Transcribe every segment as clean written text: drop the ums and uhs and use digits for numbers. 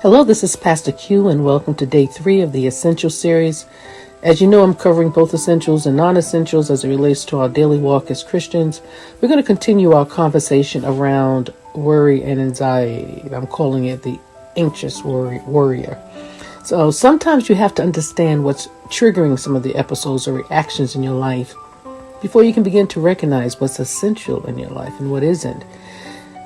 Hello, this is Pastor Q, and welcome to day 3 of the Essential series. As you know, I'm covering both essentials and non-essentials as it relates to our daily walk as Christians. We're going to continue our conversation around worry and anxiety. I'm calling it the Anxious Worrier. So sometimes you have to understand what's triggering some of the episodes or reactions in your life before you can begin to recognize what's essential in your life and what isn't.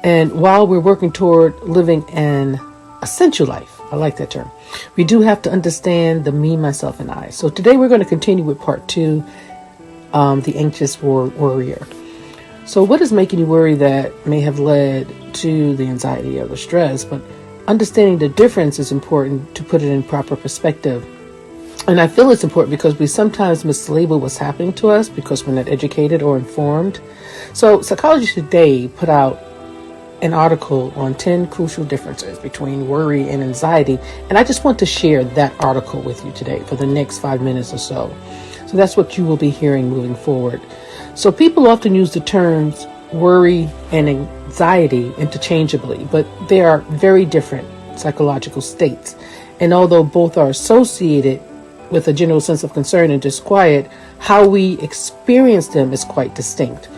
And while we're working toward living an essential life, I like that term, we do have to understand the me, myself, and I. So today we're going to continue with part 2, the Anxious Worrier. So what is making you worry that may have led to the anxiety or the stress? But understanding the difference is important to put it in proper perspective. And I feel it's important because we sometimes mislabel what's happening to us because we're not educated or informed. So Psychology Today put out an article on 10 crucial differences between worry and anxiety. And I just want to share that article with you today for the next 5 minutes or so. So that's what you will be hearing moving forward. So people often use the terms worry and anxiety interchangeably, but they are very different psychological states. And although both are associated with a general sense of concern and disquiet, how we experience them is quite distinct,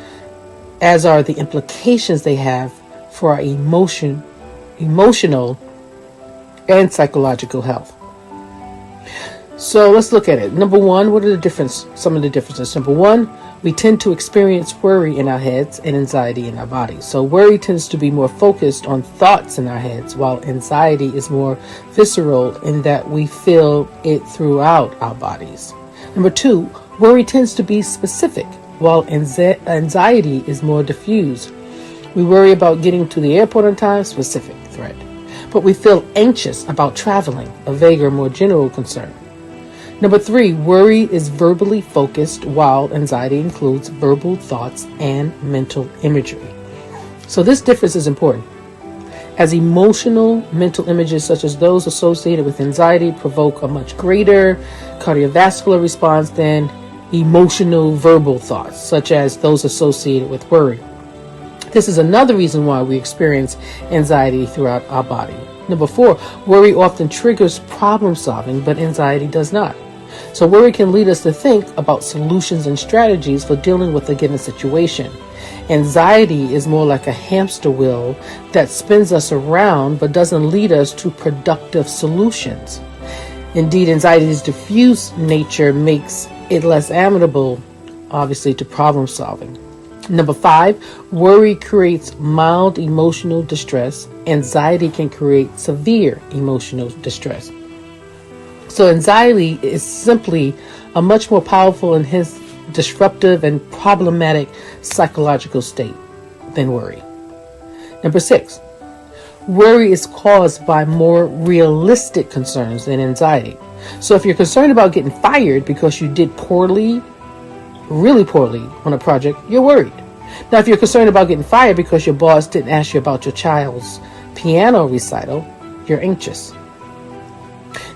as are the implications they have for our emotional and psychological health. So let's look at it. Number one, what are some of the differences? Number one, we tend to experience worry in our heads and anxiety in our bodies. So worry tends to be more focused on thoughts in our heads, while anxiety is more visceral in that we feel it throughout our bodies. Number two, worry tends to be specific, while anxiety is more diffuse. We worry about getting to the airport on time, specific threat. But we feel anxious about traveling, a vaguer, more general concern. Number three, worry is verbally focused, while anxiety includes verbal thoughts and mental imagery. So this difference is important, as emotional mental images such as those associated with anxiety provoke a much greater cardiovascular response than emotional verbal thoughts, such as those associated with worry. This is another reason why we experience anxiety throughout our body. Number four, worry often triggers problem solving, but anxiety does not. So worry can lead us to think about solutions and strategies for dealing with a given situation. Anxiety is more like a hamster wheel that spins us around but doesn't lead us to productive solutions. Indeed, anxiety's diffuse nature makes it less amenable, obviously, to problem solving. Number five, worry creates mild emotional distress. Anxiety can create severe emotional distress. So anxiety is simply a much more powerful and hence disruptive and problematic psychological state than worry. Number six, worry is caused by more realistic concerns than anxiety. So if you're concerned about getting fired because you did poorly, really poorly on a project, you're worried. Now, if you're concerned about getting fired because your boss didn't ask you about your child's piano recital, you're anxious.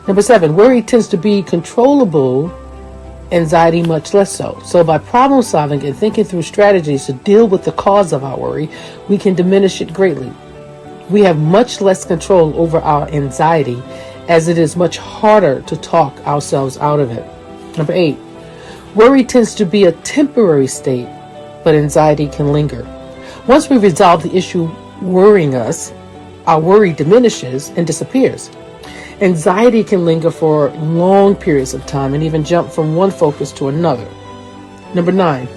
Number seven, worry tends to be controllable, anxiety much less so. So by problem solving and thinking through strategies to deal with the cause of our worry, we can diminish it greatly. We have much less control over our anxiety, as it is much harder to talk ourselves out of it. Number eight, worry tends to be a temporary state, but anxiety can linger. Once we resolve the issue worrying us, our worry diminishes and disappears. Anxiety can linger for long periods of time and even jump from one focus to another. Number nine,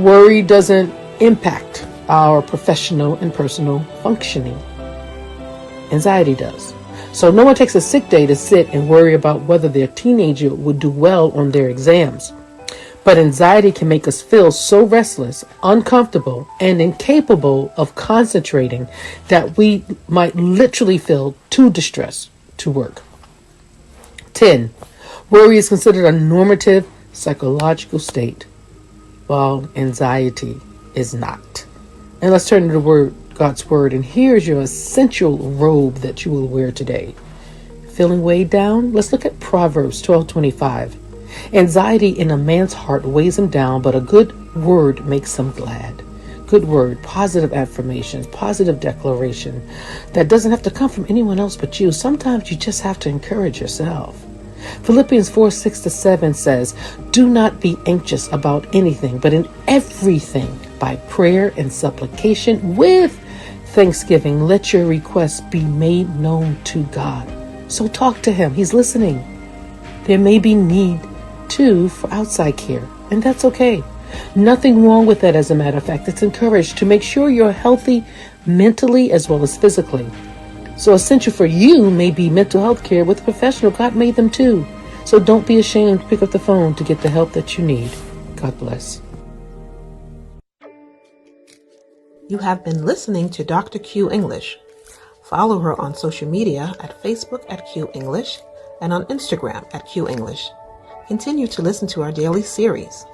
worry doesn't impact our professional and personal functioning. Anxiety does. So no one takes a sick day to sit and worry about whether their teenager would do well on their exams. But anxiety can make us feel so restless, uncomfortable, and incapable of concentrating that we might literally feel too distressed to work. 10. Worry is considered a normative psychological state, while anxiety is not. And let's turn to the God's Word, and here's your essential robe that you will wear today. Feeling weighed down? Let's look at Proverbs 12:25. Anxiety in a man's heart weighs him down, but a good word makes him glad. good word, positive affirmations, positive declaration that doesn't have to come from anyone else but you. Sometimes you just have to encourage yourself. Philippians 4:6-7 says, "Do not be anxious about anything, but in everything, by prayer and supplication with thanksgiving, let your requests be made known to God." So talk to him. He's listening. There may be need, too, for outside care, and that's okay. Nothing wrong with that, as a matter of fact. It's encouraged to make sure you're healthy mentally as well as physically. So essential for you may be mental health care with a professional. God made them too. So don't be ashamed to pick up the phone to get the help that you need. God bless. You have been listening to Dr. Q English. Follow her on social media at Facebook at Q English and on Instagram at Q English. Continue to listen to our daily series.